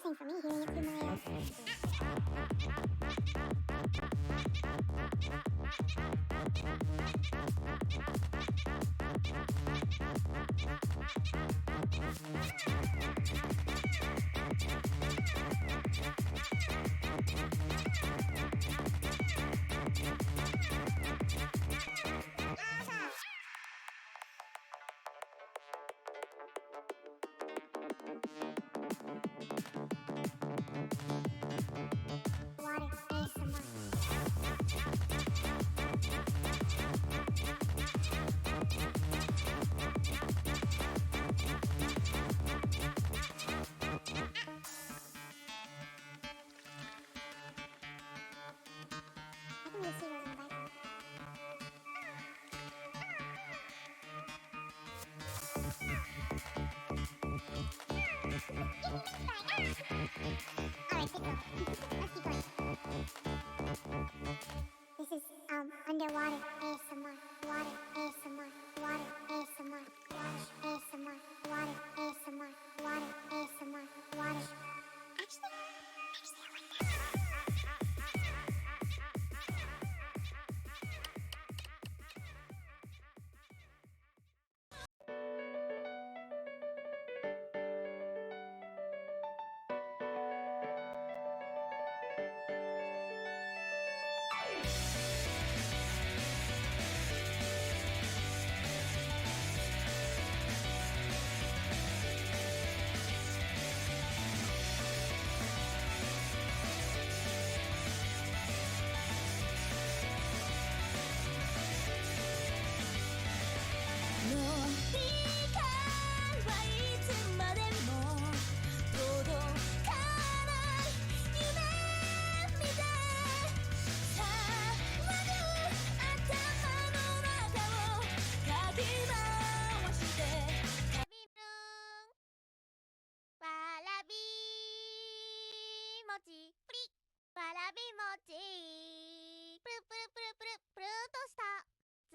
refreshing for me hearing it through my water ASMR. I can really see those in the background. Alright, good go. Let's keep going. This is underwater ASMR. Water ASMR. Water ASMR. Water ASMR. Water ASMR. Water ASMR. Water. Actually, I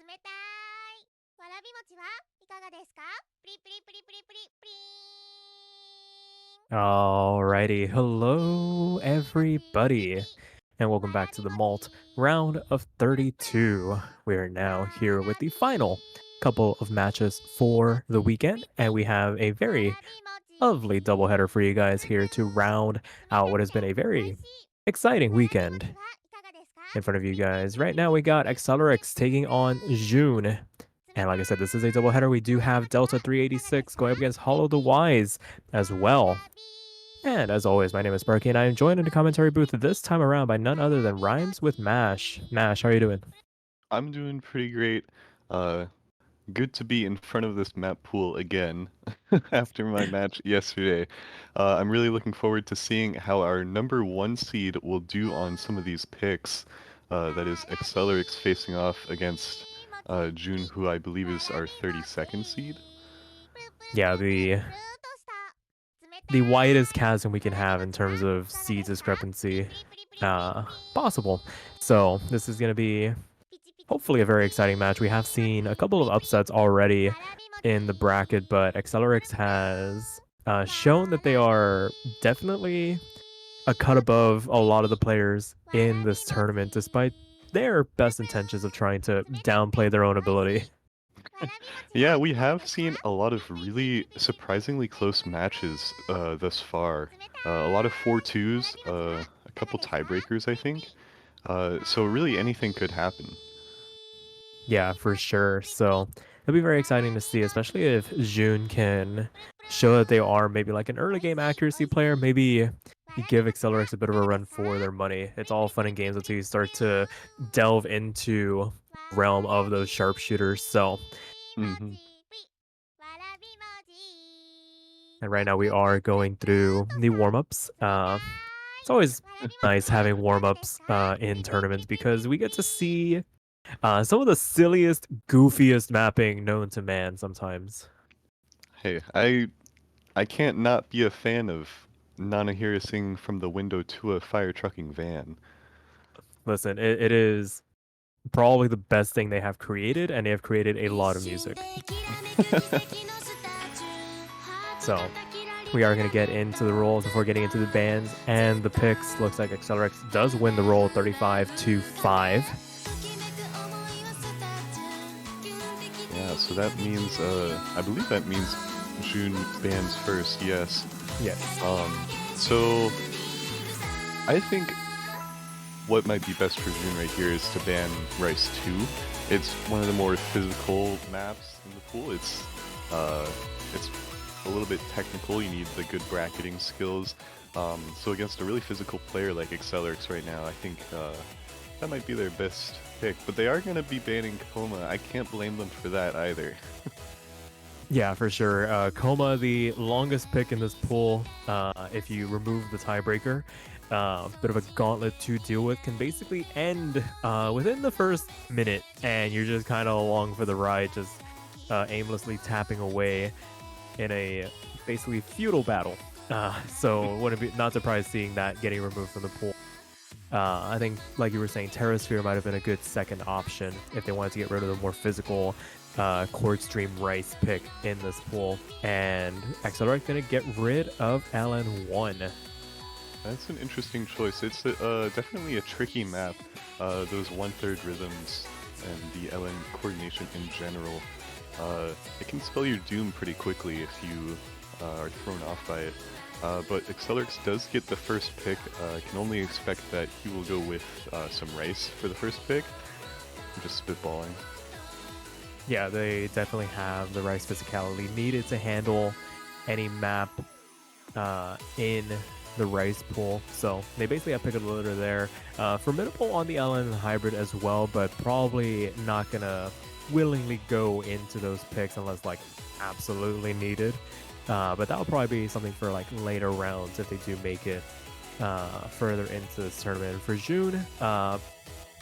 like that. Alrighty, hello everybody, and welcome back to the MALT round of 32. We are now here with the final couple of matches for the weekend, and we have a very lovely doubleheader for you guys here to round out what has been a very exciting weekend in front of you guys. Right now, we got Axelerrixx taking on Joune. And like I said, this is a doubleheader. We do have Delta386 going up against Holo the Wise as well. And as always, my name is Sparky, and I am joined in the commentary booth this time around by none other than Rhymes with Mash. Mash, how are you doing? I'm doing pretty great. Good to be in front of this map pool again after my match yesterday. I'm really looking forward to seeing how our number one seed will do on some of these picks. That is Axelerrixx facing off against Joune, who I believe is our 32nd seed. Yeah, the widest chasm we can have in terms of seed discrepancy possible. So this is going to be hopefully a very exciting match. We have seen a couple of upsets already in the bracket, but Axelerrixx has shown that they are definitely a cut above a lot of the players in this tournament, despite their best intentions of trying to downplay their own ability. Yeah, we have seen a lot of really surprisingly close matches thus far. A lot of 4-2s, a couple tiebreakers, I think. So really anything could happen. Yeah, for sure. So it'll be very exciting to see, especially if Joune can show that they are maybe like an early game accuracy player. Maybe you give Axelerrixx a bit of a run for their money. It's all fun and games until you start to delve into the realm of those sharpshooters. So, Hmm. and right now we are going through the warm-ups. It's always nice having warm-ups in tournaments because we get to see some of the silliest, goofiest mapping known to man sometimes. Hey, I can't not be a fan of Nanahira singing from the window to a fire trucking van. Listen, it is probably the best thing they have created, and they have created a lot of music. So we are going to get into the rolls before getting into the bans and the picks. Looks like Axelerrixx does win the roll 35-5. Yeah, so that means, I believe that means Joune bans first, yes. Yes. So I think what might be best for Joune right here is to ban Rice 2. It's one of the more physical maps in the pool. It's a little bit technical. You need the good bracketing skills. So against a really physical player like Axelerrixx right now, I think that might be their best pick. But they are going to be banning Coma. I can't blame them for that either. Yeah, for sure. Coma, the longest pick in this pool, if you remove the tiebreaker. Bit of a gauntlet to deal with, can basically end within the first minute, and you're just kind of along for the ride, just aimlessly tapping away in a basically feudal battle. So wouldn't be not surprised seeing that getting removed from the pool. I think, like you were saying, Terrasphere might have been a good second option if they wanted to get rid of the more physical Chord Stream Rice pick in this pool. And Axelerrixx gonna get rid of LN1. That's an interesting choice. It's definitely a tricky map. Those 1/3 rhythms and the LN coordination in general. It can spell your doom pretty quickly if you are thrown off by it. But Axelerrixx does get the first pick. Can only expect that he will go with some Rice for the first pick. I'm just spitballing. Yeah, they definitely have the Rice physicality needed to handle any map in the Rice pool. So they basically have pick of the litter there. Formidable on the LN hybrid as well, but probably not going to willingly go into those picks unless like absolutely needed. But that will probably be something for like later rounds if they do make it further into this tournament. For Joune,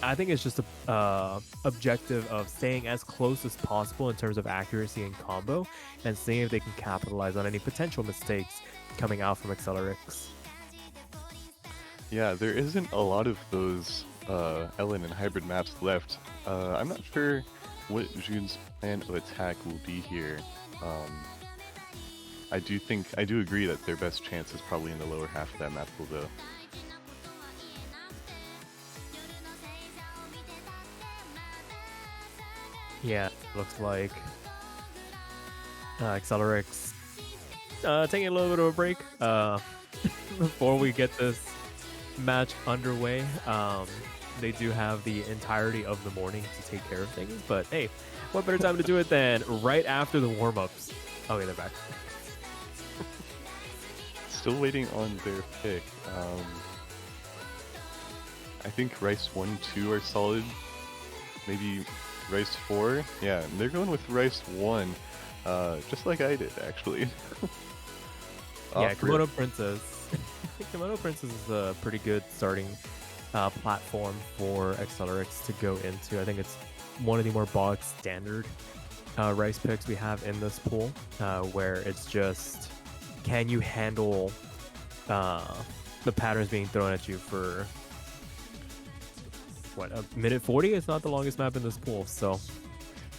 I think it's just a objective of staying as close as possible in terms of accuracy and combo, and seeing if they can capitalize on any potential mistakes coming out from Axelerrixx. Yeah, there isn't a lot of those LN and hybrid maps left. I'm not sure what Joune's plan of attack will be here. I do agree that their best chance is probably in the lower half of that map pool though. Yeah, looks like Axelerrixx taking a little bit of a break before we get this match underway. They do have the entirety of the morning to take care of things, but hey, what better time to do it than right after the warm-ups? Okay, they're back. Still waiting on their pick. I think Rice 1, 2 are solid. Maybe Rice 4? Yeah, they're going with Rice 1, just like I did, actually. Yeah, Kimono Princess. Kimono Princess is a pretty good starting platform for Axelerrixx to go into. I think it's one of the more bog standard Rice picks we have in this pool, where it's just, can you handle the patterns being thrown at you for what, a minute 40? It's not the longest map in this pool, so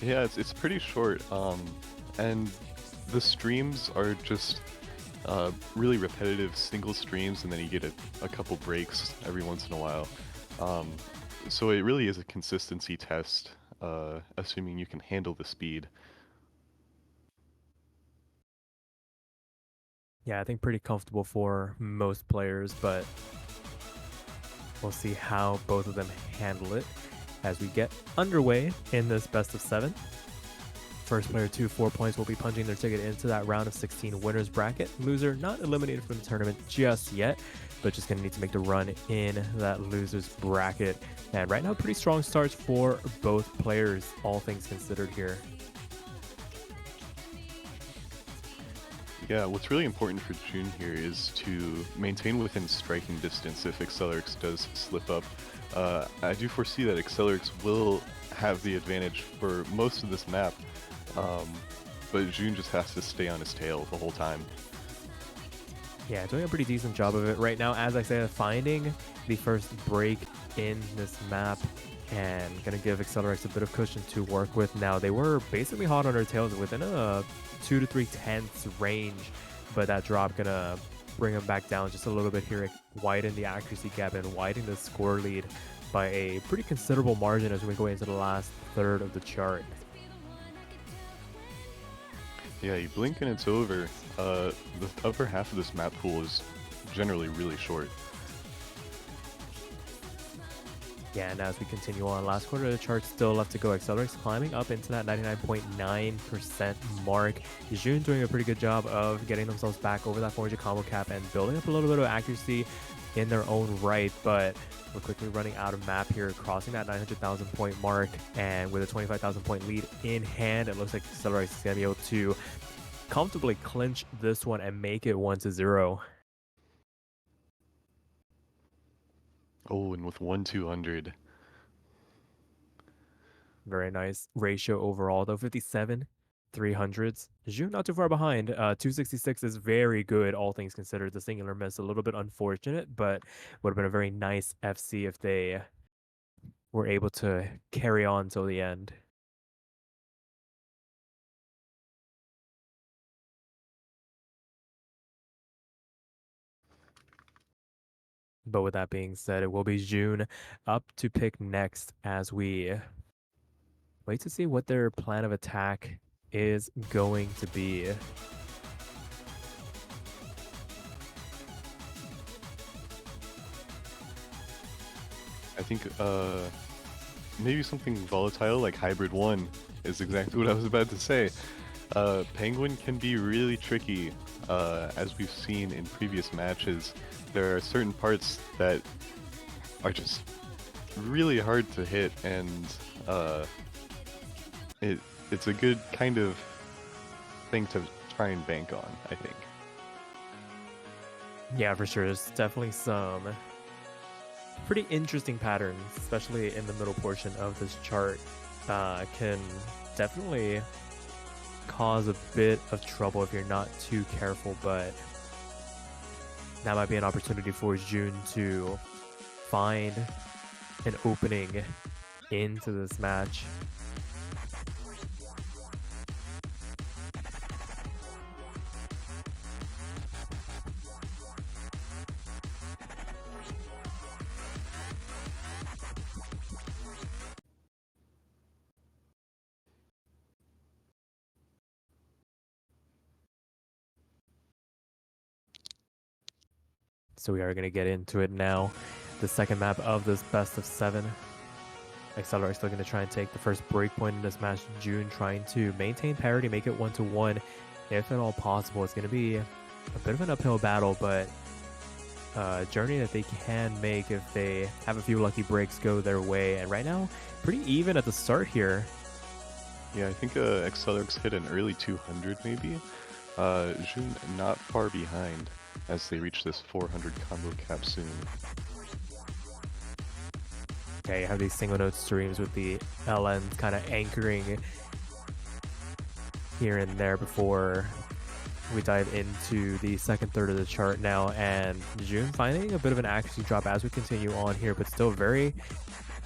yeah, it's pretty short, and the streams are just really repetitive single streams, and then you get a couple breaks every once in a while. So it really is a consistency test, assuming you can handle the speed. yeah, I think pretty comfortable for most players, but we'll see how both of them handle it as we get underway in this best of 7. First player to 4 points will be punching their ticket into that round of 16 winners bracket. Loser not eliminated from the tournament just yet, but just going to need to make the run in that losers bracket. And right now, pretty strong starts for both players, all things considered here. Yeah, what's really important for Joune here is to maintain within striking distance if Axelerrixx does slip up. I do foresee that Axelerrixx will have the advantage for most of this map, but Joune just has to stay on his tail the whole time. Yeah, doing a pretty decent job of it right now. As I said, finding the first break in this map and going to give Axelerrixx a bit of cushion to work with. Now, they were basically hot on their tails within a 2 to 3 tenths range but that drop gonna bring him back down just a little bit here, widen the accuracy gap and widen the score lead by a pretty considerable margin as we go into the last third of the chart. Yeah, you blink and it's over. The upper half of this map pool is generally really short. Yeah, and as we continue on, last quarter of the chart still left to go. Axelerrixx climbing up into that 99.9% mark. Joune doing a pretty good job of getting themselves back over that 400 combo cap and building up a little bit of accuracy in their own right, but we're quickly running out of map here, crossing that 900,000 point mark, and with a 25,000 point lead in hand, it looks like Axelerrixx is going to be able to comfortably clinch this one and make it 1-0. Oh, and with 1-200. Very nice ratio overall, though. 57, 300s. Joune not too far behind. 266 is very good, all things considered. The singular miss, a little bit unfortunate, but would have been a very nice FC if they were able to carry on till the end. But with that being said, it will be Joune up to pick next as we wait to see what their plan of attack is going to be. I think maybe something volatile like Hybrid 1 is exactly what I was about to say. Penguin can be really tricky, as we've seen in previous matches. There are certain parts that are just really hard to hit, and it's a good kind of thing to try and bank on, I think. Yeah, for sure. There's definitely some pretty interesting patterns, especially in the middle portion of this chart. Can definitely cause a bit of trouble if you're not too careful, but that might be an opportunity for Joune to find an opening into this match. So we are going to get into it now. The second map of this best of 7. Axelerrixx still going to try and take the first breakpoint in this match. Joune trying to maintain parity, make it 1-1 if at all possible. It's going to be a bit of an uphill battle, but a journey that they can make if they have a few lucky breaks go their way. And right now, pretty even at the start here. Yeah, I think Axelerrixx hit an early 200 maybe. Joune not far behind as they reach this 400 combo cap soon. Okay, you have these single note streams with the LNs kind of anchoring here and there before we dive into the second third of the chart now, and Joune finding a bit of an accuracy drop as we continue on here, but still very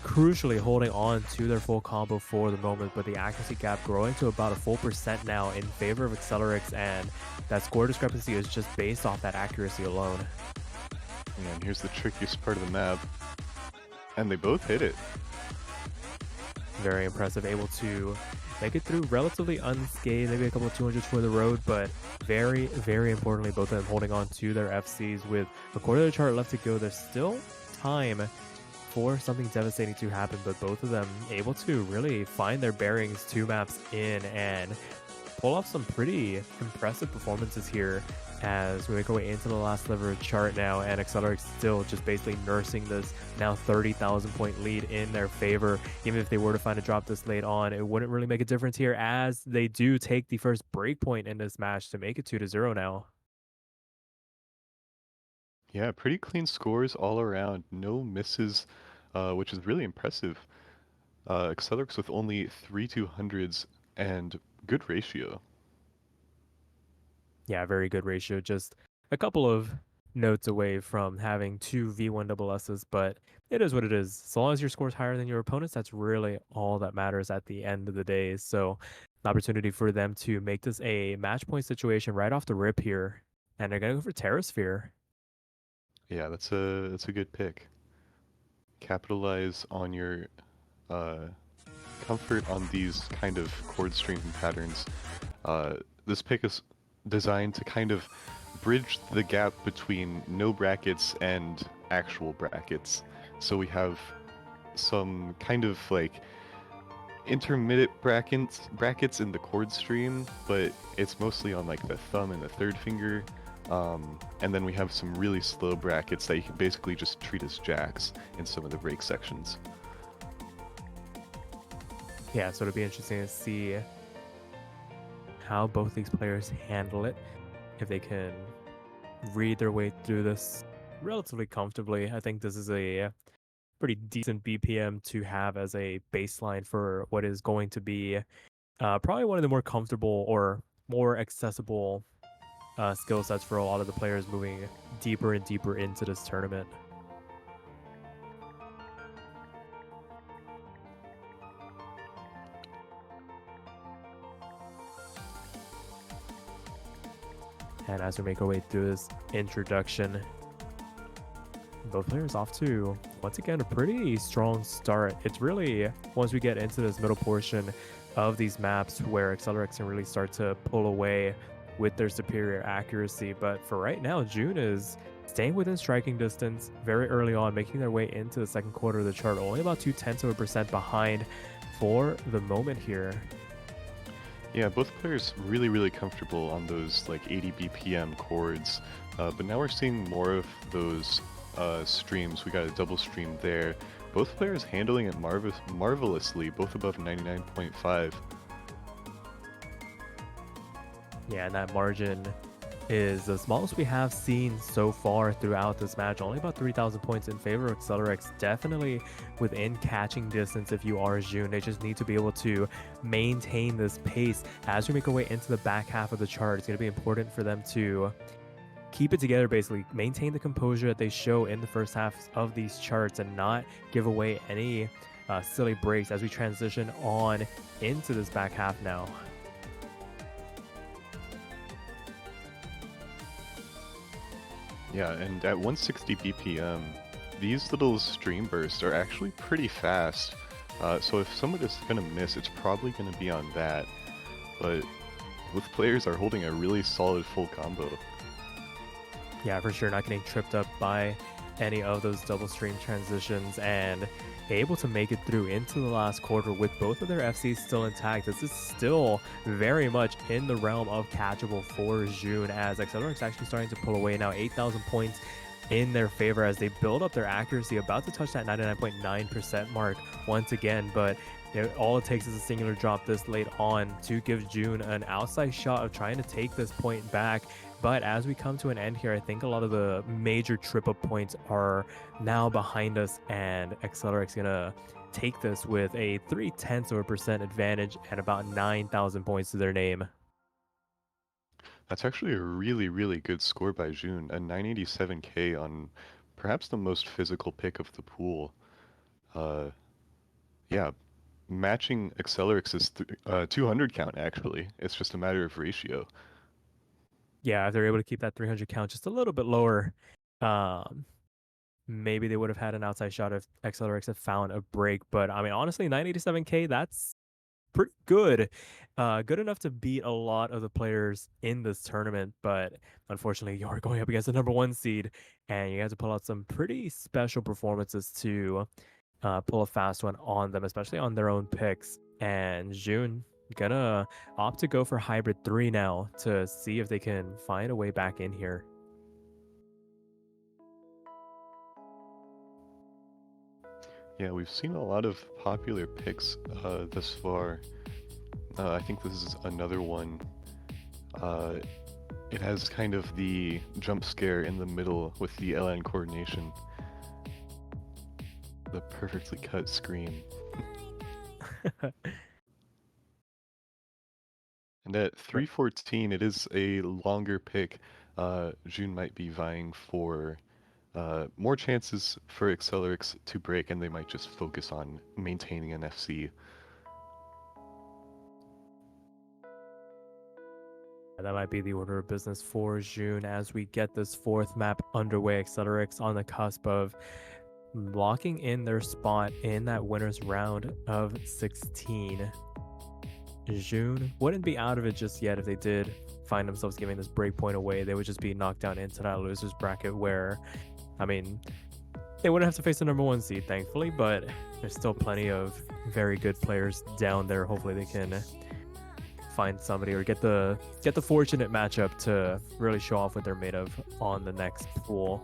crucially holding on to their full combo for the moment, but the accuracy gap growing to about a full percent now in favor of Axelerrixx, and that score discrepancy is just based off that accuracy alone. Yeah, and here's the trickiest part of the map. And they both hit it. Very impressive, able to make it through relatively unscathed, maybe a couple of 200s for the road, but very, very importantly, both of them holding on to their FCs with a quarter of the chart left to go. There's still time for something devastating to happen, but both of them able to really find their bearings 2 maps in and pull off some pretty impressive performances here as we make our way into the last lever of chart now, and Axelerrixx still just basically nursing this now 30,000 point lead in their favor. Even if they were to find a drop this late on, it wouldn't really make a difference here as they do take the first break point in this match to make it 2-0 now. Yeah, pretty clean scores all around. No misses, which is really impressive. Axelerrixx with only 3 200s and good ratio. Yeah, very good ratio. Just a couple of notes away from having 2 V1SSs, but it is what it is. So long as your score's higher than your opponents, that's really all that matters at the end of the day. So, an opportunity for them to make this a match point situation right off the rip here. And they're going to go for Terrasphere. Yeah, that's a good pick. Capitalize on your uh, comfort on these kind of chord stream patterns. This pick is designed to kind of bridge the gap between no brackets and actual brackets. So we have some kind of like intermittent brackets in the chord stream, but it's mostly on like the thumb and the third finger. And then we have some really slow brackets that you can basically just treat as jacks in some of the break sections. Yeah, so it'll be interesting to see how both these players handle it, if they can read their way through this relatively comfortably. I think this is a pretty decent BPM to have as a baseline for what is going to be probably one of the more comfortable or more accessible skill sets for a lot of the players moving deeper and deeper into this tournament. And as we make our way through this introduction, both players off to, once again, a pretty strong start. It's really, once we get into this middle portion of these maps where Axelerrixx can really start to pull away with their superior accuracy. But for right now, joune is staying within striking distance very early on, making their way into the second quarter of the chart, only about 0.2% behind for the moment here. Yeah, both players really comfortable on those like 80 BPM chords, but now we're seeing more of those streams. We got a double stream there. Both players handling it marvelously, both above 99.5. Yeah, and that margin is the smallest we have seen so far throughout this match. Only about 3,000 points in favor of Axelerrixx. Definitely within catching distance if you are joune. They just need to be able to maintain this pace as we make our way into the back half of the chart. It's going to be important for them to keep it together, basically maintain the composure that they show in the first half of these charts and not give away any silly breaks as we transition on into this back half now. Yeah, and at 160 BPM, these little stream bursts are actually pretty fast. So if someone is going to miss, it's probably going to be on that. But both players are holding a really solid full combo. Yeah, for sure, not getting tripped up by any of those double stream transitions and able to make it through into the last quarter with both of their FCs still intact. This is still very much in the realm of catchable for joune, as Axelerrixx actually starting to pull away now, 8,000 points in their favor as they build up their accuracy, about to touch that 99.9% mark once again. But all it takes is a singular drop this late on to give joune an outside shot of trying to take this point back. But as we come to an end here, I think a lot of the major trip-up points are now behind us, and Axelerrixx gonna take this with a 0.3% advantage and about 9,000 points to their name. That's actually a really good score by joune, a 987k on perhaps the most physical pick of the pool. Yeah, matching Axelerrixx's 200 count actually. It's just a matter of ratio. Yeah, if they're able to keep that 300 count just a little bit lower, um, maybe they would have had an outside shot if Axelerrixx had found a break. But I mean, honestly, 987k, that's pretty good. Good enough to beat a lot of the players in this tournament. But unfortunately, you're going up against the number one seed, and you have to pull out some pretty special performances to pull a fast one on them, especially on their own picks. And joune gonna opt to go for hybrid 3 now to see if they can find a way back in here. Yeah, we've seen a lot of popular picks thus far. I think this is another one. It has kind of the jump scare in the middle with the LN coordination. The perfectly cut scream. And at 314, it is a longer pick. joune might be vying for more chances for Axelerrixx to break, and they might just focus on maintaining an FC. That might be the order of business for Joune as we get this fourth map underway. Axelerrixx on the cusp of locking in their spot in that winner's round of 16. Joune wouldn't be out of it just yet if they did find themselves giving this breakpoint away. They would just be knocked down into that loser's bracket where, I mean, they wouldn't have to face the number 1 seed, thankfully, but there's still plenty of very good players down there. Hopefully they can find somebody or get the fortunate matchup to really show off what they're made of on the next pool.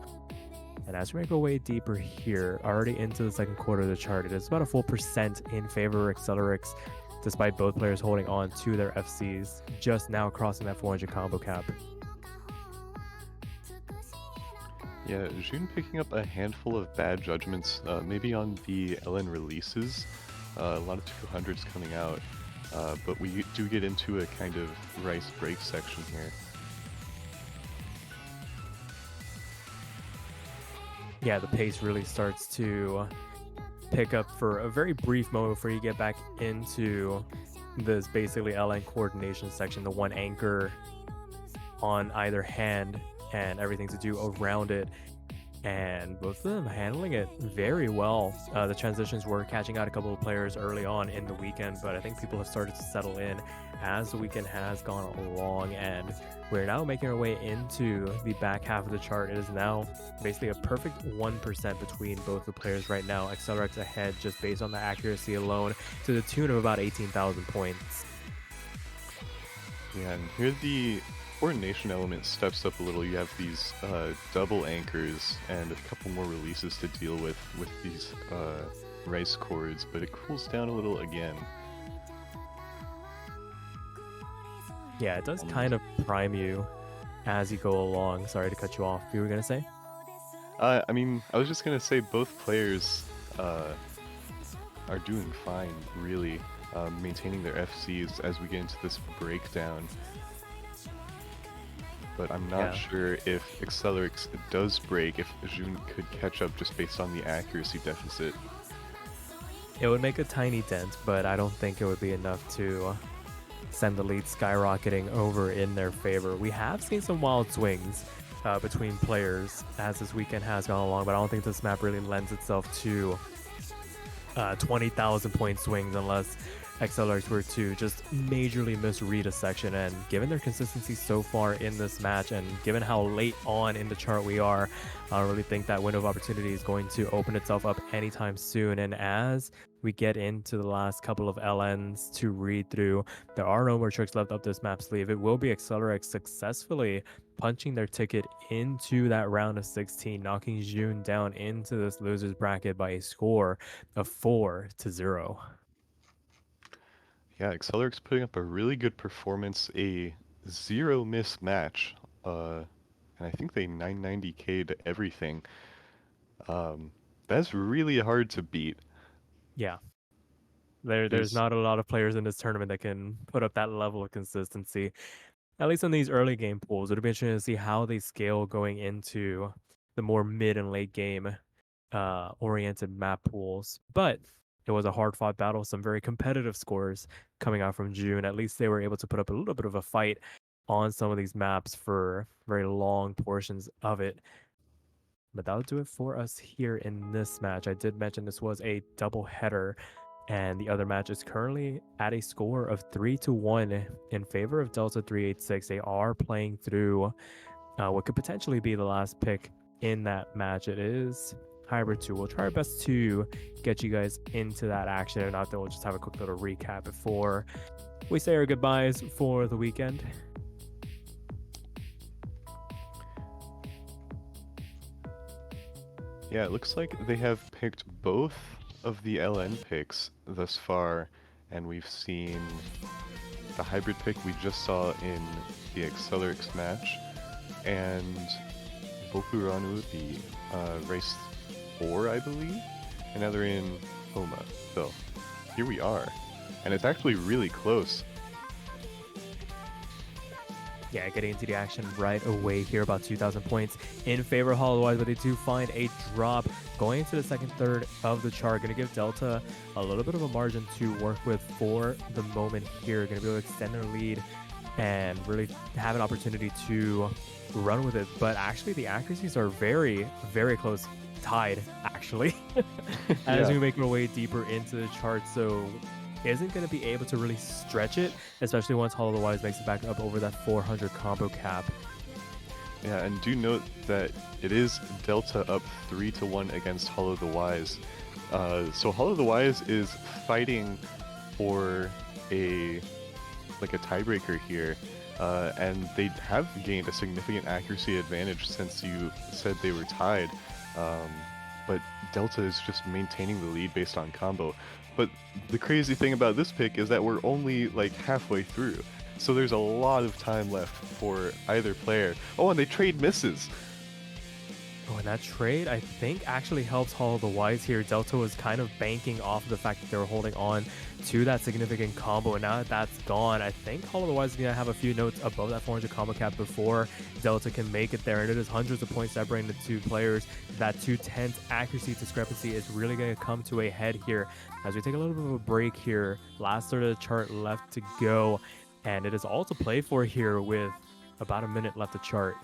And as we make our way deeper here, already into the second quarter of the chart, it is about a full percent in favor of Axelerrixx, despite both players holding on to their FCs, just now crossing that 400 combo cap. Yeah, Joune picking up a handful of bad judgments, maybe on the LN releases. A lot of 200s coming out, but we do get into a kind of rice break section here. Yeah, the pace really starts to pick up for a very brief moment before you get back into this basically LN coordination section, the one anchor on either hand and everything to do around it. And both of them handling it very well. The transitions were catching out a couple of players early on in the weekend, but I think people have started to settle in as the weekend has gone along, and we're now making our way into the back half of the chart. It is now basically a perfect 1% between both the players right now. Axelerrixx ahead just based on the accuracy alone to the tune of about 18,000 points. Yeah, and here the coordination element steps up a little. You have these double anchors and a couple more releases to deal with these rice chords, but it cools down a little again. Yeah, it does kind of prime you as you go along. Sorry to cut you off. You were going to say? I mean, I was just going to say both players are doing fine, really, maintaining their FCs as we get into this breakdown. But I'm not sure if Axelerrixx does break, if Joune could catch up just based on the accuracy deficit. It would make a tiny dent, but I don't think it would be enough to send the lead skyrocketing over in their favor. We have seen some wild swings between players as this weekend has gone along, but I don't think this map really lends itself to 20,000 point swings unless Axelerrixx were to just majorly misread a section. And given their consistency so far in this match, and given how late on in the chart we are, I don't really think that window of opportunity is going to open itself up anytime soon. And as we get into the last couple of LNs to read through, there are no more tricks left up this map sleeve. It will be Axelerrixx successfully punching their ticket into that round of 16, knocking Joune down into this loser's bracket by a score of 4-0. Yeah, Axelerrixx putting up a really good performance, a 0-miss match, and I think they 990k'd everything. That's really hard to beat. Yeah. There's not a lot of players in this tournament that can put up that level of consistency, at least in these early game pools. It'll be interesting to see how they scale going into the more mid and late game oriented map pools. But it was a hard fought battle, some very competitive scores coming out from Joune. At least they were able to put up a little bit of a fight on some of these maps for very long portions of it. But that'll do it for us here in this match. I did mention this was a double header, and the other match is currently at a score of 3-1 in favor of Delta386. They are playing through what could potentially be the last pick in that match. It is Hybrid 2. We'll try our best to get you guys into that action. If not, then we'll just have a quick little recap before we say our goodbyes for the weekend. Yeah, it looks like they have picked both of the LN picks thus far, and we've seen the hybrid pick we just saw in the Axelerrixx match, and Bokuranu, the race 4, I believe, and now they're in Homa. So here we are, and it's actually really close. Yeah, getting into the action right away here, about 2,000 points in favor of Holo, but they do find a drop going into the second third of the chart. Going to give Delta a little bit of a margin to work with for the moment here. Going to be able to extend their lead and really have an opportunity to run with it. But actually, the accuracies are very, very close, tied actually, as Yeah. we make our way deeper into the chart. So isn't going to be able to really stretch it, especially once Hollow the Wise makes it back up over that 400 combo cap. Yeah, and do note that it is Delta up 3-1 against Holo the Wise. So Holo the Wise is fighting for a tiebreaker here, and they have gained a significant accuracy advantage since you said they were tied. But Delta is just maintaining the lead based on combo. But the crazy thing about this pick is that we're only like halfway through. So there's a lot of time left for either player. Oh, and they trade misses. Oh, and that trade, I think, actually helps Hollow the Wise here. Delta was kind of banking off of the fact that they were holding on to that significant combo, and now that that's gone, I think Hollow the Wise is going to have a few notes above that 400 combo cap before Delta can make it there, and it is hundreds of points separating the two players. That 2/10 accuracy discrepancy is really going to come to a head here as we take a little bit of a break here. Last third of the chart left to go, and it is all to play for here with about a minute left to chart.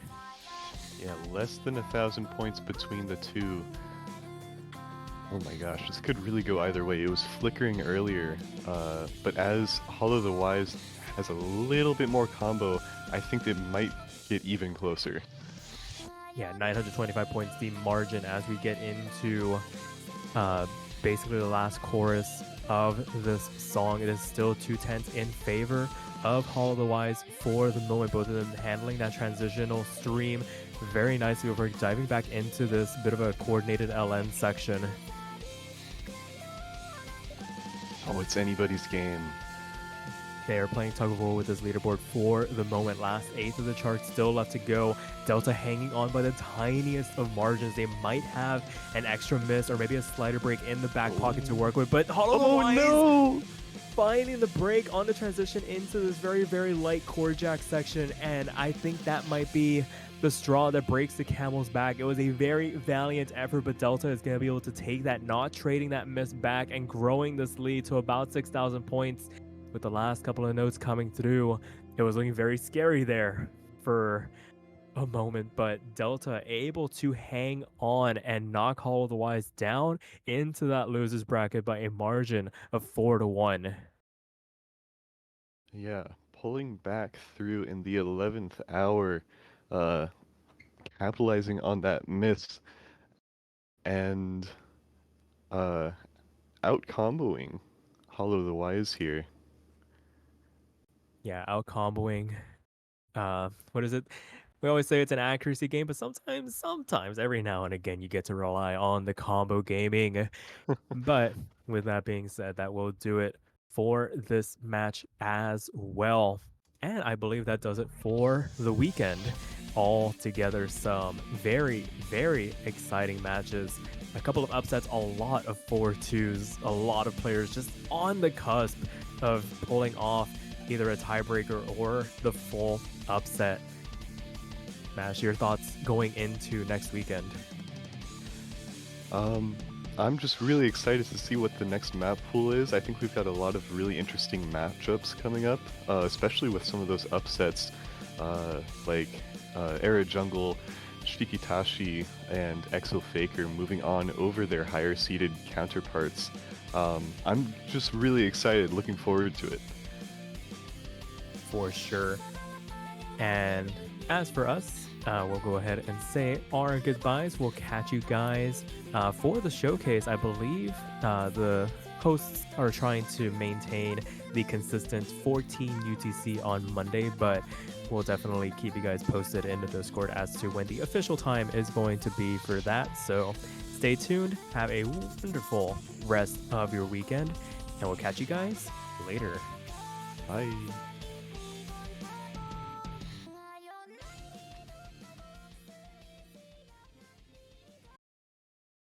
Yeah, less than 1,000 points between the two. Oh my gosh, this could really go either way. It was flickering earlier, but as Hollow the Wise has a little bit more combo, I think it might get even closer. Yeah, 925 points, the margin as we get into basically the last chorus of this song. It is still 2/10 in favor of Hollow the Wise for the moment. Both of them handling that transitional stream very nicely before diving back into this bit of a coordinated LN section. Oh, it's anybody's game. They are playing tug of war with this leaderboard for the moment. Last eighth of the chart still left to go. Delta hanging on by the tiniest of margins. They might have an extra miss or maybe a slider break in the back pocket to work with, but Hollow the Wise no! finding the break on the transition into this very, very light core jack section, and I think that might be the straw that breaks the camel's back. It was a very valiant effort, but Delta is going to be able to take that, not trading that miss back and growing this lead to about 6,000 points. With the last couple of notes coming through, it was looking very scary there for a moment, but Delta able to hang on and knock Hollow the Wise down into that losers bracket by a margin of 4-1. Yeah, pulling back through in the 11th hour, capitalizing on that miss, and out comboing Hollow the Wise here. Yeah, out comboing. What is it? We always say it's an accuracy game, but sometimes, every now and again, you get to rely on the combo gaming. But with that being said, that will do it for this match as well. And I believe that does it for the weekend. All together, some very, very exciting matches. A couple of upsets, a lot of 4-2s, a lot of players just on the cusp of pulling off either a tiebreaker or the full upset. Mash, your thoughts going into next weekend? I'm just really excited to see what the next map pool is. I think we've got a lot of really interesting matchups coming up, especially with some of those upsets, like Era Jungle, Shikitashi, and Exo Faker moving on over their higher seeded counterparts. I'm just really excited, looking forward to it. For sure. And as for us, we'll go ahead and say our goodbyes. We'll catch you guys for the showcase. I believe the hosts are trying to maintain the consistent 14 UTC on Monday, but we'll definitely keep you guys posted in the Discord as to when the official time is going to be for that. So stay tuned. Have a wonderful rest of your weekend, and we'll catch you guys later. Bye.